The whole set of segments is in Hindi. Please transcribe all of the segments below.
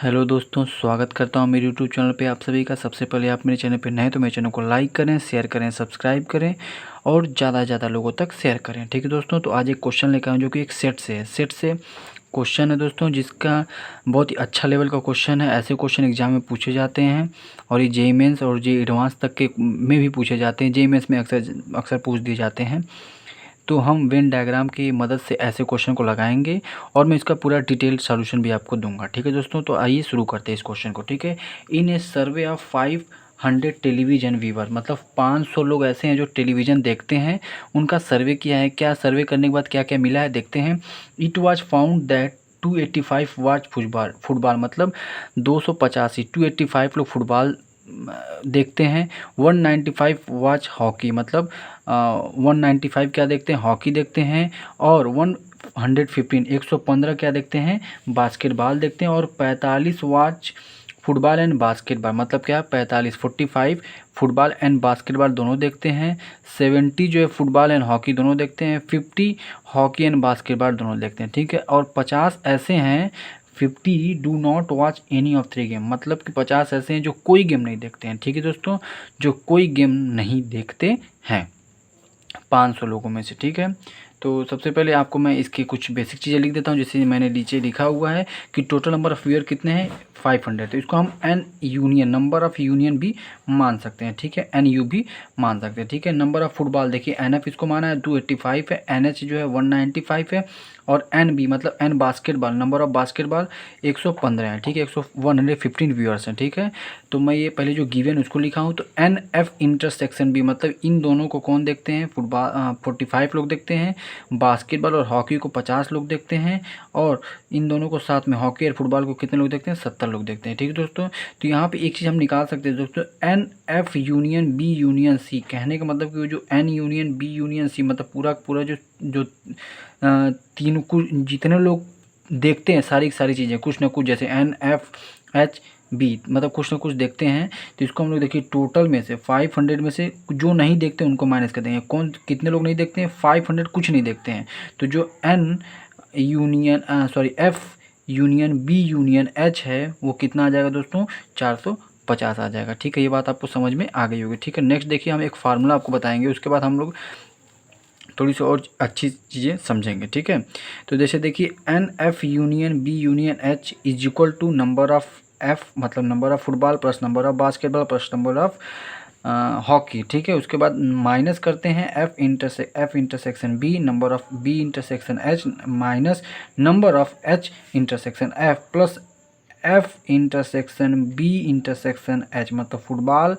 हेलो दोस्तों, स्वागत करता हूँ मेरे यूट्यूब चैनल पे आप सभी का। सबसे पहले आप मेरे चैनल पे नए हैं तो मेरे चैनल को लाइक करें, शेयर करें, सब्सक्राइब करें और ज़्यादा से ज़्यादा लोगों तक शेयर करें। ठीक है दोस्तों, तो आज एक क्वेश्चन लेकर आऊँ जो कि एक सेट से है। सेट से क्वेश्चन है दोस्तों, जिसका बहुत ही अच्छा लेवल का क्वेश्चन है। ऐसे क्वेश्चन एग्जाम में पूछे जाते हैं और ये जेईई मेंस और जेईई एडवांस तक के में भी पूछे जाते हैं। जेईई मेंस में अक्सर पूछ दिए जाते हैं। तो हम वेन डायग्राम की मदद से ऐसे क्वेश्चन को लगाएंगे और मैं इसका पूरा डिटेल्ड सॉल्यूशन भी आपको दूंगा। ठीक है दोस्तों, तो आइए शुरू करते हैं इस क्वेश्चन को। ठीक है, इन ए सर्वे ऑफ 500 टेलीविज़न व्यूवर, मतलब 500 लोग ऐसे हैं जो टेलीविज़न देखते हैं। उनका सर्वे किया है। क्या सर्वे करने के बाद क्या क्या मिला है देखते हैं। It was found that 285 watch football मतलब 285 285 लोग फुटबॉल देखते हैं। 195 वॉच हॉकी मतलब 195 क्या देखते हैं, हॉकी देखते हैं। और 115 क्या देखते हैं, बास्केटबॉल देखते हैं। और 45 वॉच फुटबॉल एंड बास्केटबॉल मतलब क्या, 45 फुटबॉल एंड बास्केटबॉल दोनों देखते हैं। 70 जो है फुटबॉल एंड हॉकी दोनों देखते हैं। 50 हॉकी एंड बास्केटबॉल दोनों देखते हैं। ठीक है, और 50 ऐसे हैं, 50 do not watch any of 3 game, मतलब कि 50 ऐसे हैं जो कोई गेम नहीं देखते हैं। ठीक है दोस्तों, जो कोई गेम नहीं देखते हैं 500 लोगों में से। ठीक है, तो सबसे पहले आपको मैं इसकी कुछ बेसिक चीज़ें लिख देता हूँ। जैसे मैंने नीचे लिखा हुआ है कि टोटल नंबर ऑफ़ व्यूअर कितने हैं, 500। तो इसको हम n union, number of union भी मान सकते हैं। ठीक है, एन यू भी मान सकते हैं। ठीक है, नंबर ऑफ़ फुटबॉल देखिए, एन एफ इसको माना है 285 है, एन एच जो है 195 है, और एन बी मतलब n basketball, number of basketball 115 है। ठीक है, 115 व्यूअर्स हैं। ठीक है, तो मैं ये पहले जो गिवन उसको लिखा हूँ। तो एन एफ इंटरसेक्शन बी मतलब इन दोनों को कौन देखते हैं, फुटबॉल 45 लोग देखते हैं, बास्केटबॉल और हॉकी को 50 लोग देखते हैं, और इन दोनों को साथ में हॉकी और फुटबॉल को कितने लोग देखते हैं, 70 लोग देखते हैं। ठीक है दोस्तों, तो यहाँ पे एक चीज़ हम निकाल सकते हैं दोस्तों, n F union B union C. कहने का मतलब कि जो n union B union C मतलब पूरा पूरा जो तीनों कुछ जितने लोग देखते हैं सारी सारी चीज़ें कुछ ना कुछ, जैसे एन एफ एच बी मतलब कुछ ना कुछ देखते हैं। तो इसको हम लोग देखिए टोटल में से 500 में से जो नहीं देखते उनको माइनस कर देंगे। कौन कितने लोग नहीं देखते हैं, 500 कुछ नहीं देखते हैं। तो जो n union F union B union H है वो कितना आ जाएगा दोस्तों, 450 आ जाएगा। ठीक है, ये बात आपको समझ में आ गई होगी। ठीक है, नेक्स्ट देखिए हम एक फार्मूला आपको बताएंगे, उसके बाद हम लोग थोड़ी सी और अच्छी चीज़ें समझेंगे। ठीक है, तो जैसे देखिए n F union B union H is equal to number of F मतलब number of football plus number of basketball plus number of hockey. ठीक है, उसके बाद माइनस करते हैं F intersection B, number of B intersection H minus number of H intersection F plus F intersection B intersection H मतलब फुटबॉल,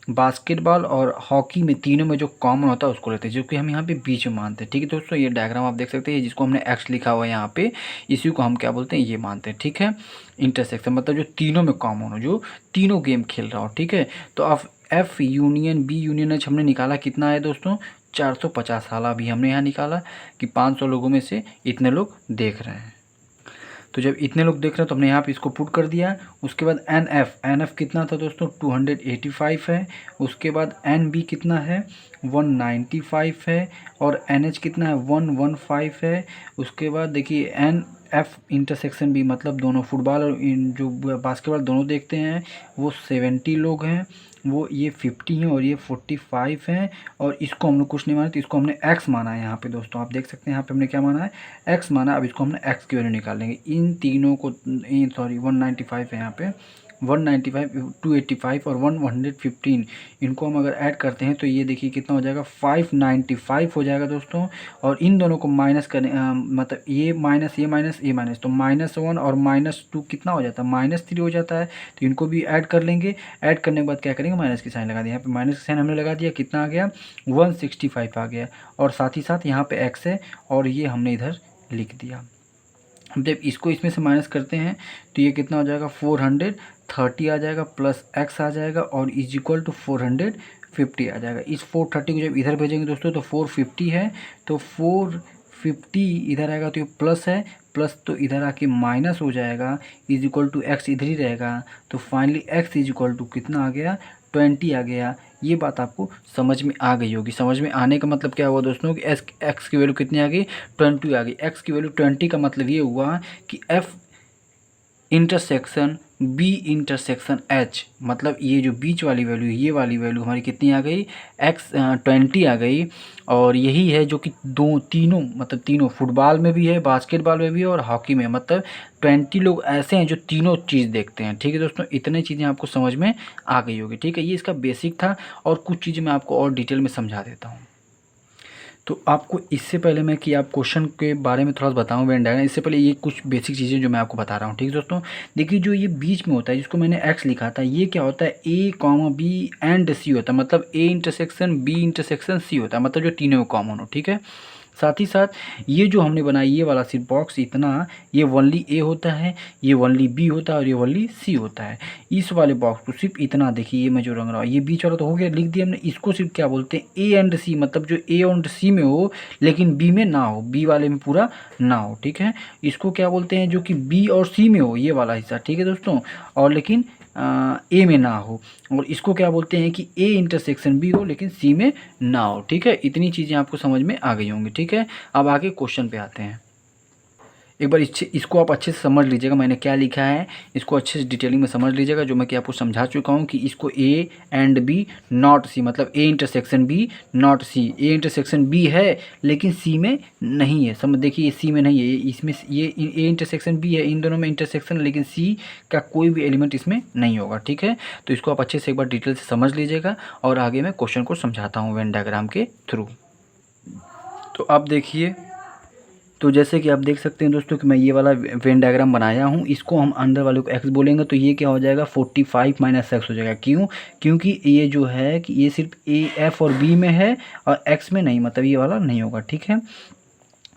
बास्केटबॉल और हॉकी में तीनों में जो कॉमन होता है उसको लेते हैं, जो कि हम यहाँ पे बीच में मानते हैं। ठीक है दोस्तों, ये डायग्राम आप देख सकते हैं, जिसको हमने एक्स लिखा हुआ है यहाँ पे, इसी को हम क्या बोलते हैं, ये मानते हैं। ठीक है, इंटरसेक्शन मतलब जो तीनों में कॉमन हो, जो तीनों गेम खेल रहा हो। ठीक है, तो अब F union B union H हमने निकाला, कितना है दोस्तों, 450। हाल अभी हमने यहाँ निकाला कि 500 लोगों में से इतने लोग देख रहे हैं। तो जब इतने लोग देख रहे हैं तो हमने यहाँ पे इसको पुट कर दिया। उसके बाद एन एफ कितना था दोस्तों, 285 है। उसके बाद एन बी कितना है, 195 है। और एन एच कितना है, 115 है। उसके बाद देखिए एन एफ इंटरसेक्शन बी मतलब दोनों फुटबॉल और जो बास्केटबॉल दोनों देखते हैं वो 70 लोग हैं, वो ये 50 हैं और ये 45 हैं। और इसको हम लोग कुछ नहीं माना, तो इसको हमने एक्स माना है यहाँ पे दोस्तों। आप देख सकते हैं यहाँ पे हमने क्या माना है, एक्स माना। अब इसको हमने एक्स की वैल्यू निकाल लेंगे। इन तीनों को 195 है यहाँ पे, 195 285 और 115 इनको हम अगर ऐड करते हैं तो ये देखिए कितना हो जाएगा, 595 हो जाएगा दोस्तों। और इन दोनों को माइनस करें मतलब ये माइनस ये माइनस तो -1 और -2 कितना हो जाता है, -3 हो जाता है। तो इनको भी ऐड कर लेंगे। ऐड करने के बाद क्या करेंगे, माइनस की साइन लगा दिया। यहाँ पे माइनस की साइन हमने लगा दिया, कितना आ गया, 165 आ गया। और साथ ही साथ यहाँ पे एक्स है और ये हमने इधर लिख दिया। जब इसको इसमें से माइनस करते हैं तो ये कितना हो जाएगा, 430 आ जाएगा प्लस एक्स आ जाएगा और इज इक्वल टू 450 आ जाएगा। इस 430 को जब इधर भेजेंगे दोस्तों तो 450 है, तो 450 इधर आएगा तो ये प्लस है, प्लस तो इधर आके माइनस हो जाएगा, इज इक्वल टू एक्स इधर ही रहेगा। तो finally x is equal to कितना आ गया, 20 आ गया। ये बात आपको समझ में आ गई होगी। समझ में आने का मतलब क्या हुआ दोस्तों कि एक्स की वैल्यू कितनी आ गई, 20 आ गई। एक्स की वैल्यू 20 का मतलब ये हुआ कि F intersection B intersection H, मतलब ये जो बीच वाली वैल्यू ये वाली वैल्यू हमारी कितनी आ गई, एक्स 20 आ गई। और यही है जो कि तीनों मतलब तीनों फुटबॉल में भी है, बास्केटबॉल में भी है और हॉकी में, मतलब 20 लोग ऐसे हैं जो तीनों चीज़ देखते हैं। ठीक है दोस्तों, इतने चीज़ें आपको समझ में आ गई होगी। ठीक है, ये इसका बेसिक था और कुछ चीज़ें मैं आपको और डिटेल में समझा देता हूँ। तो आपको इससे पहले मैं कि आप क्वेश्चन के बारे में थोड़ा सा बताऊँ वेन डायग्राम, इससे पहले ये कुछ बेसिक चीज़ें जो मैं आपको बता रहा हूँ। ठीक है दोस्तों, देखिए जो ये बीच में होता है जिसको मैंने एक्स लिखा था, ये क्या होता है, A comma B and C होता है, मतलब A intersection B intersection C होता है, मतलब जो तीनों में कॉमन हो। ठीक है, साथ ही साथ ये जो हमने बनाया ये वाला सिर्फ बॉक्स इतना, ये वनली ए होता है, ये वनली बी होता है और ये वनली सी होता है। इस वाले बॉक्स को सिर्फ इतना देखिए, ये मैं जो रंग रहा हूँ ये बीच वाला तो हो गया, लिख दिया हमने। इसको सिर्फ क्या बोलते हैं, ए एंड सी, मतलब जो ए एंड सी में हो लेकिन बी में ना हो, बी वाले में पूरा ना हो। ठीक है, इसको क्या बोलते हैं, जो कि बी और सी में हो ये वाला हिस्सा। ठीक है दोस्तों, और लेकिन ए में ना हो। और इसको क्या बोलते हैं कि ए इंटरसेक्शन बी हो लेकिन सी में ना हो। ठीक है, इतनी चीज़ें आपको समझ में आ गई होंगी। ठीक है, अब आगे क्वेश्चन पे आते हैं। एक बार इसको आप अच्छे से समझ लीजिएगा, मैंने क्या लिखा है इसको अच्छे से डिटेलिंग में समझ लीजिएगा, जो मैं कि आपको समझा चुका हूँ कि इसको A and B not C, मतलब A intersection B not C, A intersection B है लेकिन सी में नहीं है। समझ देखिए, सी में नहीं है, इसमें ये ए इंटरसेक्शन बी है, इन दोनों में इंटरसेक्शन, लेकिन सी का कोई भी एलिमेंट इसमें नहीं होगा। ठीक है, तो इसको आप अच्छे से एक बार डिटेल से समझ लीजिएगा और आगे मैं क्वेश्चन को समझाता हूँ वेन डायग्राम के थ्रू। तो आप देखिए, तो जैसे कि आप देख सकते हैं दोस्तों कि मैं ये वाला वेन डायग्राम बनाया हूँ, इसको हम अंदर वाले को x बोलेंगे तो ये क्या हो जाएगा 45 माइनस एक्स हो जाएगा। क्यों, क्योंकि ये जो है कि ये सिर्फ ए एफ और बी में है और x में नहीं, मतलब ये वाला नहीं होगा। ठीक है,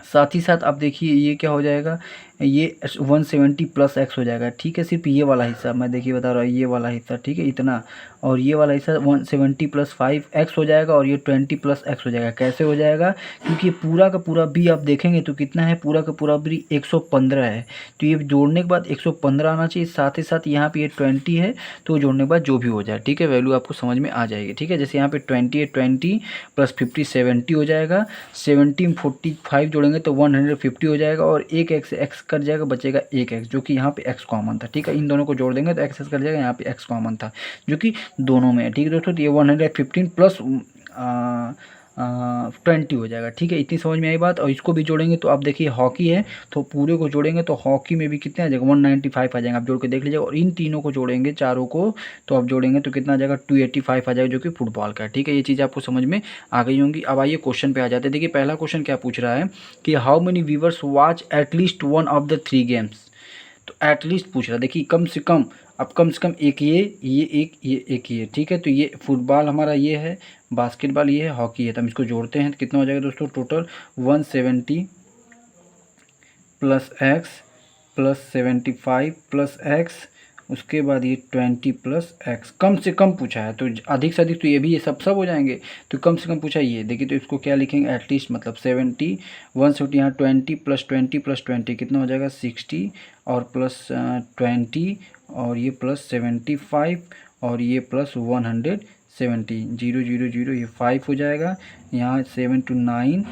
साथ ही साथ आप देखिए ये क्या हो जाएगा, ये 170 प्लस एक्स हो जाएगा। ठीक है, सिर्फ ये वाला हिस्सा मैं देखिए बता रहा हूँ, ये वाला हिस्सा। ठीक है, इतना, और ये वाला हिस्सा 170 प्लस 5x हो जाएगा और ये 20 प्लस एक्स हो जाएगा। कैसे हो जाएगा, क्योंकि ये पूरा का पूरा बी आप देखेंगे तो कितना है, पूरा का पूरा बी 115 है, तो ये जोड़ने के बाद 115 आना चाहिए। साथ ही साथ यहाँ पे ये 20 है, तो जोड़ने के बाद जो भी हो जाए, ठीक है, वैल्यू आपको समझ में आ जाएगी। ठीक है, जैसे यहाँ पे 20 है, 20 प्लस 50 70 हो जाएगा, 70 में 45 जोड़ेंगे तो 150 हो जाएगा और एक एक्स कट जाएगा, बचेगा एक एक्स, जो कि यहाँ पे एक्स कॉमन था। ठीक है, इन दोनों को जोड़ देंगे तो एक्स कट जाएगा, यहाँ पे एक्स कॉमन था जो कि दोनों में है। ठीक है दोस्तों, तो ये 115 प्लस 20 हो जाएगा। ठीक है, इतनी समझ में आई बात। और इसको भी जोड़ेंगे तो आप देखिए हॉकी है तो पूरे को जोड़ेंगे तो हॉकी में भी कितने आ जाएगा 195 आ जाएगा, आप जोड़ के देख लीजिएगा। और इन तीनों को जोड़ेंगे चारों को तो आप जोड़ेंगे तो कितना आ जाएगा 285 आ जाएगा, जो कि फुटबॉल का है। ठीक है, ये चीज़ आपको समझ में आ गई होंगी। अब आइए क्वेश्चन पे आ जाते हैं। देखिए पहला क्वेश्चन क्या पूछ रहा है कि how many viewers watch at least one of the 3 games. तो एटलीस्ट पूछ रहा है, देखिए कम से कम, अब कम से कम एक ये एक ये। ठीक है, तो ये फुटबॉल हमारा ये है, बास्केटबॉल ये है, हॉकी है, तो हम इसको जोड़ते हैं तो कितना हो जाएगा दोस्तों, total 170 plus x plus 75 plus x, उसके बाद ये 20 प्लस एक्स। कम से कम पूछा है तो अधिक से अधिक तो ये भी ये सब हो जाएंगे, तो कम से कम पूछा ये। देखिए तो इसको क्या लिखेंगे, एटलीस्ट मतलब 70 170, यहाँ 20 प्लस 20 प्लस 20 कितना हो जाएगा 60 और प्लस 20 और ये प्लस 75 और ये प्लस 170, 0 0 0 ये 5 हो जाएगा। यहाँ 7 to 9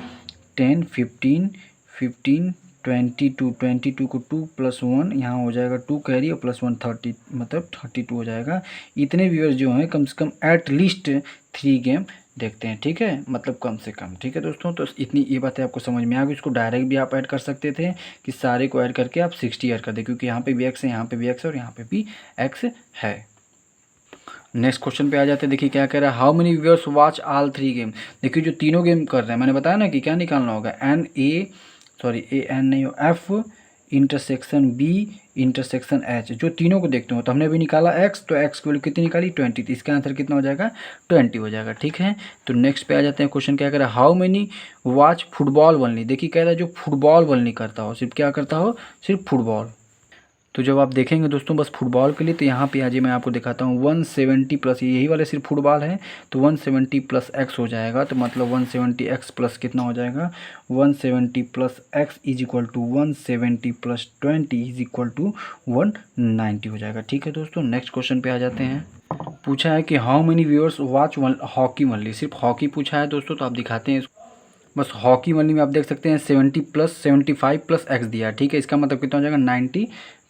10 15 15 22 को 2 प्लस 1 यहाँ हो जाएगा 2 कैरी और प्लस 1 30, मतलब 32 हो जाएगा। इतने व्यूअर्स जो हैं कम से कम एट लीस्ट 3 गेम देखते हैं। ठीक है, मतलब कम से कम। ठीक है दोस्तों, तो इतनी ये बातें आपको समझ में आ गई। इसको डायरेक्ट भी आप ऐड कर सकते थे कि सारे को ऐड करके आप 60 ऐड कर दें, क्योंकि यहाँ पे भी एक्स है, यहाँ पे भी एक्स है और यहाँ पे भी एक्स है। नेक्स्ट क्वेश्चन पे आ जाते हैं। देखिए क्या कह रहा है, how many viewers watch all 3 game. देखिए जो तीनों गेम कर रहे हैं, मैंने बताया ना कि क्या निकालना होगा, ए एन नहीं हो, F intersection B intersection H, जो तीनों को देखते हो। तो हमने भी निकाला एक्स, तो एक्स की वैल्यू कितनी निकाली 20, तो इसका आंसर कितना हो जाएगा 20 हो जाएगा। ठीक है, तो नेक्स्ट पे आ जाते हैं। क्वेश्चन क्या कह रहा है, how many watch football only. देखिए कह रहा है जो फुटबॉल ओनली करता हो, सिर्फ क्या करता हो, सिर्फ फुटबॉल। तो जब आप देखेंगे दोस्तों बस फुटबॉल के लिए, तो यहाँ पे आज मैं आपको दिखाता हूँ 170 प्लस, यही वाले सिर्फ फुटबॉल है तो 170 प्लस एक्स हो जाएगा। तो मतलब 170 एक्स प्लस कितना हो जाएगा 170 plus x is equal to 170 plus 20 is equal to 190 हो जाएगा। ठीक है दोस्तों, नेक्स्ट क्वेश्चन पे आ जाते हैं। पूछा है कि how many viewers watch hockey only, सिर्फ हॉकी पूछा है दोस्तों। तो आप दिखाते हैं बस हॉकी ओनली में, आप देख सकते हैं 70 प्लस 75 प्लस एक्स दिया है। ठीक है, इसका मतलब कितना हो जाएगा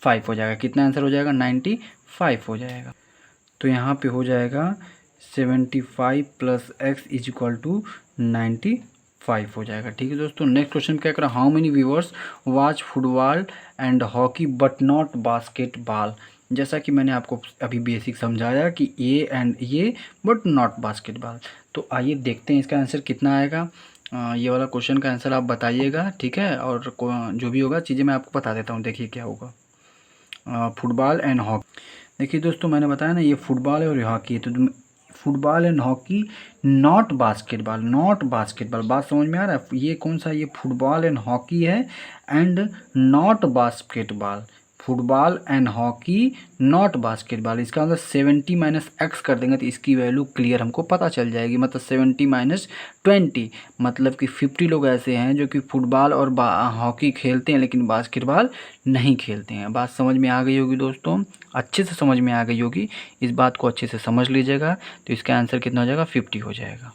5 हो जाएगा। कितना आंसर हो जाएगा? 95 हो जाएगा। तो यहाँ पे हो जाएगा 75 plus x is equal to 95 हो जाएगा। ठीक है दोस्तों, नेक्स्ट क्वेश्चन क्या कर रहा है? How many viewers watch football and hockey but not basketball. जैसा कि मैंने आपको अभी बेसिक समझाया कि ये बट नॉट बास्केटबॉल। तो आइए देखते हैं इसका आंसर कितना आएगा। ये वाला क्वेश्चन का आंसर आप बताइएगा, ठीक है, और जो भी होगा चीज़ें मैं आपको बता देता हूँ। देखिए क्या होगा। Football and hockey. देखिए दोस्तों, मैंने बताया ना ये फुटबॉल है और हॉकी है, तो football and hockey not basketball, not basketball. बात समझ में आ रहा है? ये कौन सा? ये फुटबॉल एंड हॉकी है and not basketball. Football and hockey not basketball. इसका मतलब 70 माइनस एक्स कर देंगे तो इसकी वैल्यू क्लियर हमको पता चल जाएगी। मतलब 70 माइनस 20, मतलब कि 50 लोग ऐसे हैं जो कि फुटबॉल और हॉकी खेलते हैं लेकिन बास्केटबॉल नहीं खेलते हैं। बात समझ में आ गई होगी दोस्तों, अच्छे से समझ में आ गई होगी। इस बात को अच्छे से समझ लीजिएगा। तो इसका आंसर कितना हो जाएगा? 50 हो जाएगा।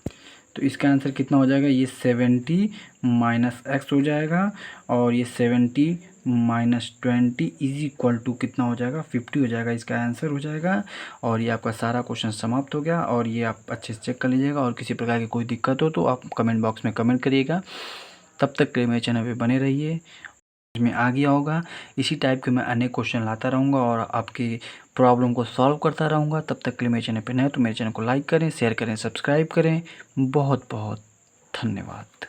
तो इसका आंसर कितना हो जाएगा? ये 70 माइनस एक्स हो जाएगा और ये 70 माइनस 20 इज इक्वल टू कितना हो जाएगा? 50 हो जाएगा। इसका आंसर हो जाएगा। और ये आपका सारा क्वेश्चन समाप्त हो गया। और ये आप अच्छे से चेक कर लीजिएगा और किसी प्रकार की कोई दिक्कत हो तो आप कमेंट बॉक्स में कमेंट करिएगा। तब तक के लिए मेरे चैनल पर बने रहिए। में आ गया होगा, इसी टाइप के मैं अनेक क्वेश्चन लाता रहूँगा और आपकी प्रॉब्लम को सॉल्व करता रहूँगा। तब तक के लिए मेरे चैनल पर नए तो मेरे चैनल को लाइक करें, शेयर करें, सब्सक्राइब करें। बहुत बहुत धन्यवाद।